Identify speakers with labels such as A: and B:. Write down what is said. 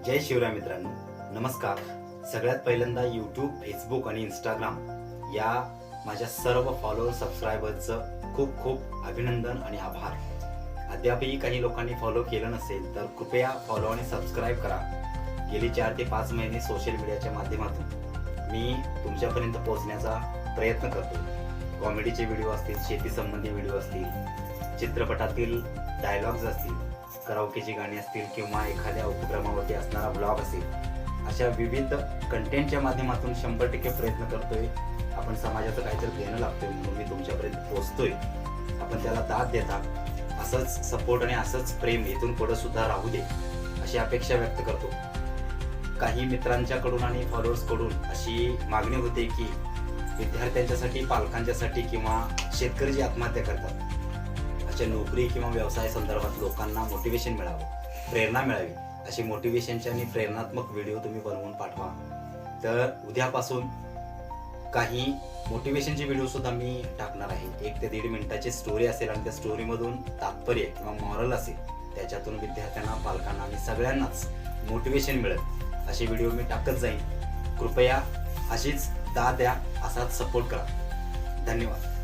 A: जय शिवराय मित्रांनो, नमस्कार. सगळ्यात पहिल्यांदा यूट्यूब, फेसबुक आणि इंस्टाग्राम या माझ्या सर्व फॉलोअर सबस्क्रायबर्सचं खूप खूप अभिनंदन आणि आभार. अद्यापही काही लोकांनी फॉलो केलं नसेल तर कृपया फॉलो आणि सबस्क्राईब करा. गेली 4 ते 5 महिने सोशल मीडियाच्या माध्यमातून मी तुमच्यापर्यंत पोहोचण्याचा प्रयत्न करतो. कॉमेडीचे व्हिडिओ असतील, शेती संबंधी व्हिडिओ असतील, चित्रपटातील डायलॉग्स असतील, कराओकेची गाणी असतील किंवा एखाद्या उपक्रमावरती असणारा ब्लॉग असेल, अशा विविध कंटेंटच्या माध्यमातून 100% प्रयत्न करतोय. आपण समाजाचं काहीतरी देणं लागतोय म्हणून मी तुमच्यापर्यंत पोहोचतोय. आपण त्याला दाद देता, असंच सपोर्ट आणि असंच प्रेम इथून पुढे सुद्धा राहू दे अशी अपेक्षा व्यक्त करतो. काही मित्रांच्याकडून आणि फॉलोअर्सकडून अशी मागणी होते की विद्यार्थ्यांच्यासाठी, पालकांच्यासाठी किंवा शेतकरी जे आत्महत्या करतात अशा नोकरी किंवा व्यवसाय संदर्भात लोकांना मोटिवेशन मिळावं, प्रेरणा मिळावी अशी मोटिवेशनचे आणि प्रेरणात्मक व्हिडिओ तुम्ही बनवून पाठवा. तर उद्यापासून काही मोटिवेशनचे व्हिडिओ सुद्धा मी टाकणार आहे. 1 ते 1.5 मिनिटाची स्टोरी असेल आणि त्या स्टोरीमधून तात्पर्य किंवा मॉरल असेल, त्याच्यातून विद्यार्थ्यांना, पालकांना आणि सगळ्यांनाच मोटिवेशन मिळेल असे व्हिडिओ मी टाकत जाईन. कृपया अशीच दाद द्या, असाच सपोर्ट करा. धन्यवाद.